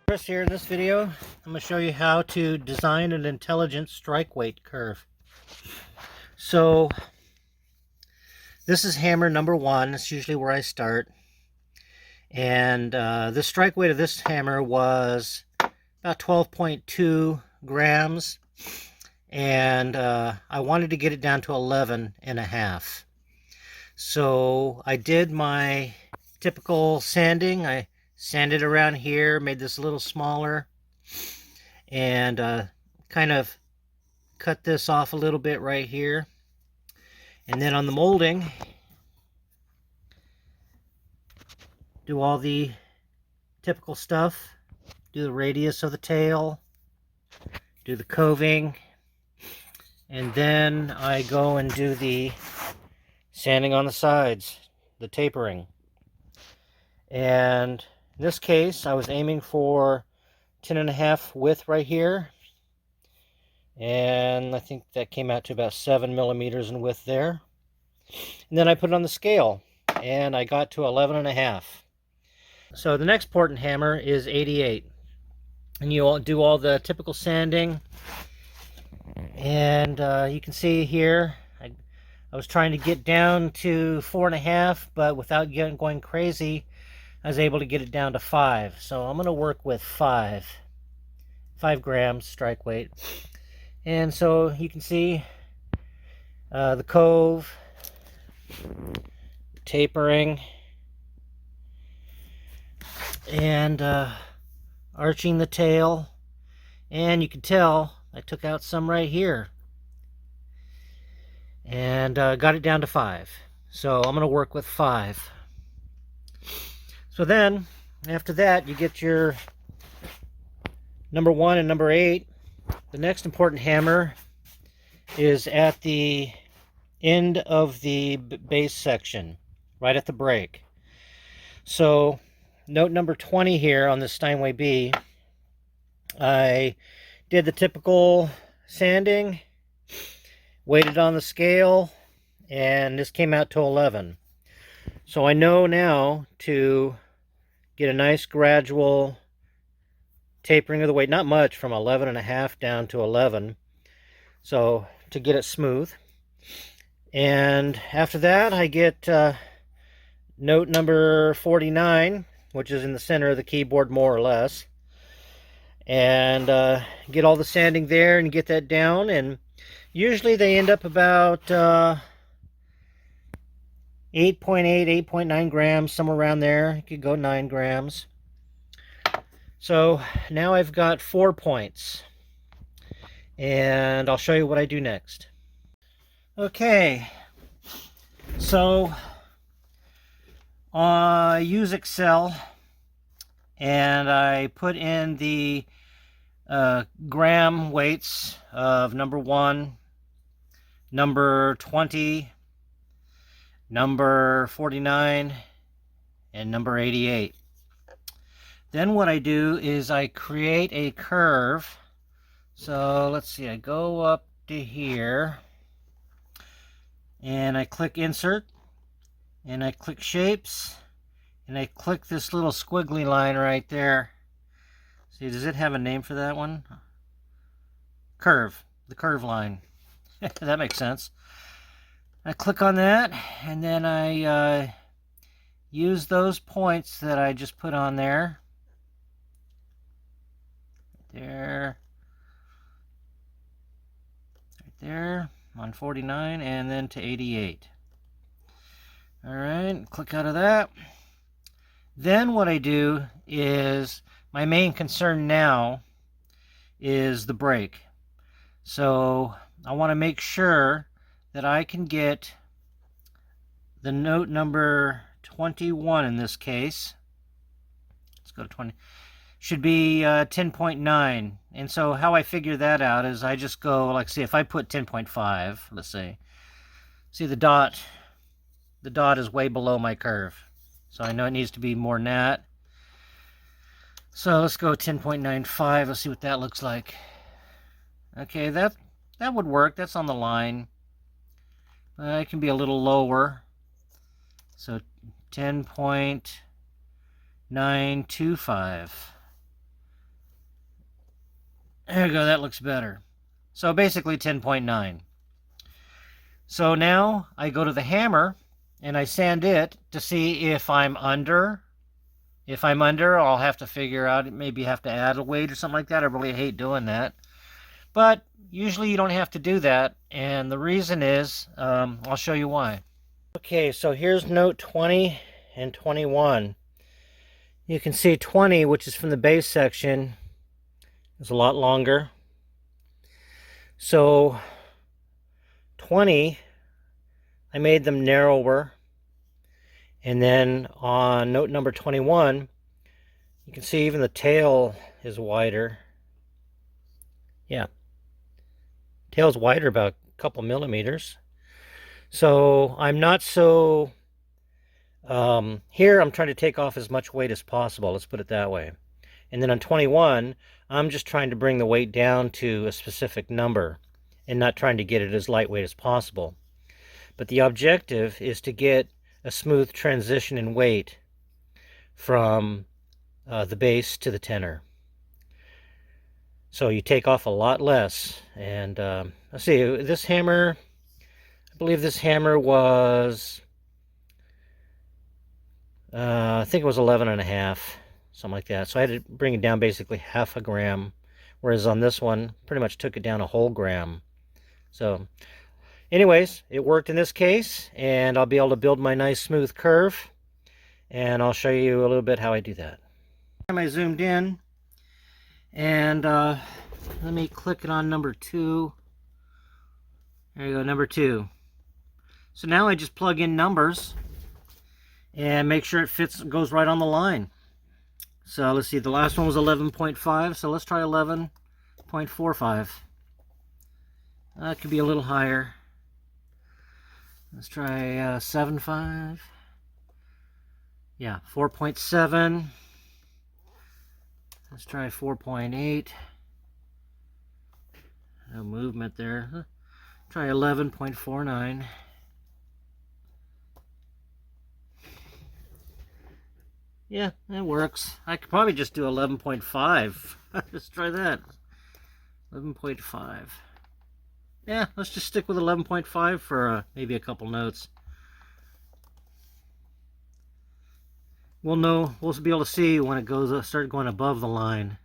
Chris here. In this video, I'm going to show you how to design an intelligent strike weight curve. So this is hammer number 1. It's usually where I start. And the strike weight of this hammer was about 12.2 grams. And I wanted to get it down to 11.5. So I did my typical sanding. I sanded around here, made this a little smaller, and kind of cut this off a little bit right here. And then on the molding, do all the typical stuff. Do the radius of the tail, do the coving, and then I go and do the sanding on the sides, the tapering. And in this case, I was aiming for 10.5 width right here. And I think that came out to about 7 millimeters in width there. And then I put it on the scale, and I got to 11.5. So the next important hammer is 88. And you'll do all the typical sanding. And you can see here, I was trying to get down to 4.5, but without going crazy, I was able to get it down to 5. So I'm going to work with 5 grams strike weight. And so you can see the cove, tapering, and arching the tail. And you can tell I took out some right here. And got it down to 5. So I'm going to work with 5. So then, after that, you get your number 1 and number 8. The next important hammer is at the end of the base section, right at the break. So, note number 20 here on the Steinway B, I did the typical sanding, weighted on the scale, and this came out to 11. So I know now to get a nice gradual tapering of the weight, not much, from 11.5 down to 11, so to get it smooth. And after that, I get note number 49, which is in the center of the keyboard more or less, and get all the sanding there and get that down. And usually they end up about 8.8, 8.9 grams, somewhere around there. You could go 9 grams. So now I've got 4 points. And I'll show you what I do next. Okay. So I use Excel, and I put in the gram weights of number 1, number 20, number 49, and number 88. Then what I do is I create a curve. So let's see, I go up to here, and I click Insert, and I click Shapes, and I click this little squiggly line right there. See, does it have a name for that one? Curve, the curve line. That makes sense. I click on that, and then I use those points that I just put on there. There. Right there, on 49, and then to 88. Alright, click out of that. Then what I do is, my main concern now is the break. So I want to make sure that I can get the note number 21 in this case. Let's go to 20. Should be 10.9. And so how I figure that out is I just go, like, see, if I put 10.5, let's say, see the dot is way below my curve. So I know it needs to be more than that. So let's go 10.95. Let's see what that looks like. Okay, that would work. That's on the line. It can be a little lower. So 10.925. There we go, that looks better. So basically 10.9. So now I go to the hammer and I sand it to see if I'm under. If I'm under, I'll have to figure out, maybe have to add a weight or something like that. I really hate doing that. But usually you don't have to do that. And the reason is, I'll show you why. Okay, so here's note 20 and 21. You can see 20, which is from the bass section, is a lot longer. So 20, I made them narrower. And then on note number 21, you can see even the tail is wider. Yeah, tail's wider about a couple millimeters. So I'm not so, here I'm trying to take off as much weight as possible, let's put it that way. And then on 21, I'm just trying to bring the weight down to a specific number and not trying to get it as lightweight as possible. But the objective is to get a smooth transition in weight from the bass to the tenor. So you take off a lot less. And let's see, this hammer, I believe this hammer was, I think it was 11.5, something like that. So I had to bring it down basically half a gram, whereas on this one, pretty much took it down a whole gram. So anyways, it worked in this case, and I'll be able to build my nice smooth curve, and I'll show you a little bit how I do that. I zoomed in, and let me click it on number 2. There you go, number 2. So now I just plug in numbers and make sure it fits, goes right on the line. So let's see, the last one was 11.5, so let's try 11.45. That could be a little higher. Let's try 7.5. Yeah, 4.7. Let's try 4.8. No movement there. Try 11.49. Yeah, that works. I could probably just do 11.5. Let's try that. 11.5. Yeah, let's just stick with 11.5 for maybe a couple notes. We'll know, we'll be able to see when it goes, start going above the line.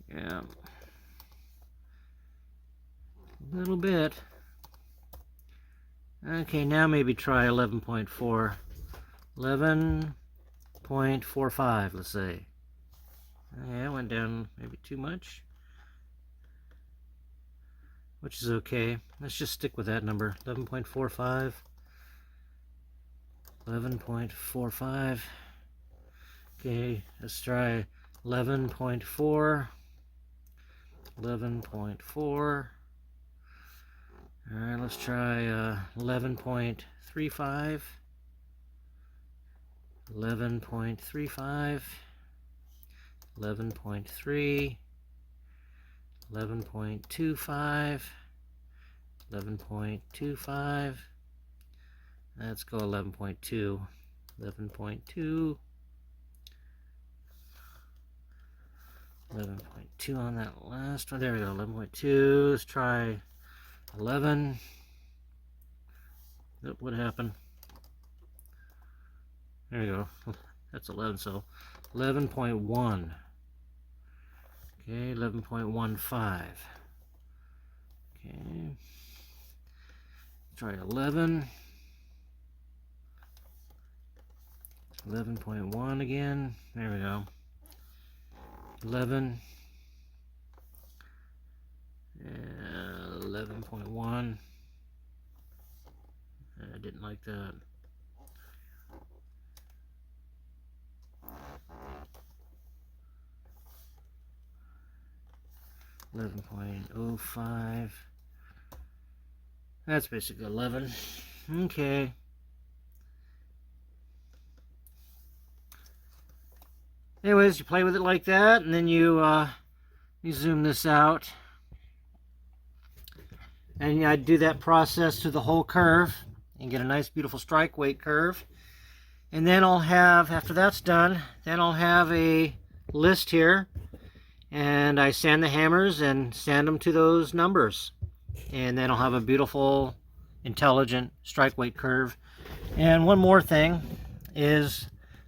Yeah. A little bit. Okay, now maybe try 11.4. 11.45, let's say. Yeah, it went down maybe too much, which is okay. Let's just stick with that number. 11.45. 11.45. Okay, let's try 11.4. 11.4. Alright, let's try 11.35. 11.35. 11.3. 11.25. 11.25. Let's go 11.2. 11.2. 11.2 on that last one. There we go. 11.2. Let's try 11. Oh, what happened? There we go. That's 11. So 11.1. Okay, 11.15. Okay. Try 11. 11.1 again. There we go. 11. 11.1. I didn't like that. 11.05. That's basically 11. Okay. Anyways, you play with it like that, and then you zoom this out. And I do that process through the whole curve and get a nice beautiful strike weight curve. And then I'll have, after that's done, then I'll have a list here, and I sand the hammers and sand them to those numbers, and then I'll have a beautiful, intelligent strike weight curve. And one more thing is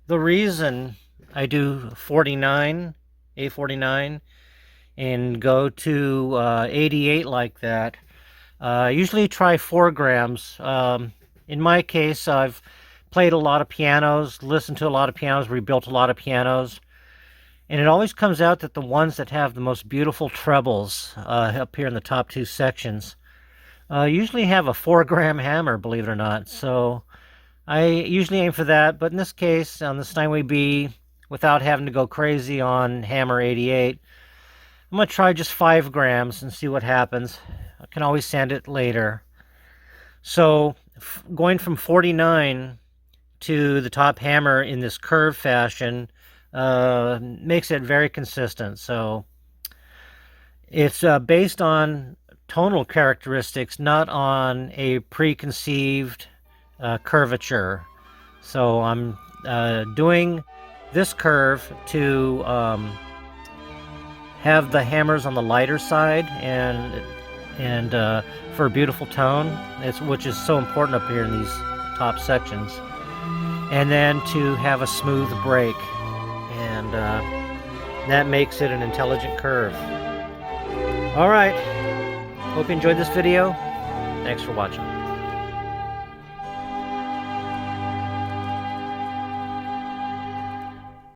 the reason I do 49, A49, and go to 88 like that. I usually try 4 grams. In my case, I've played a lot of pianos, listened to a lot of pianos, rebuilt a lot of pianos, and it always comes out that the ones that have the most beautiful trebles up here in the top 2 sections usually have a 4-gram hammer, believe it or not. So I usually aim for that, but in this case, on the Steinway B, without having to go crazy on hammer 88, I'm going to try just 5 grams and see what happens. I can always sand it later. So going from 49 to the top hammer in this curve fashion makes it very consistent. So it's based on tonal characteristics, not on a preconceived curvature. So I'm doing this curve to have the hammers on the lighter side and for a beautiful tone, which is so important up here in these top sections, and then to have a smooth break, and that makes it an intelligent curve. All right, hope you enjoyed this video. Thanks for watching.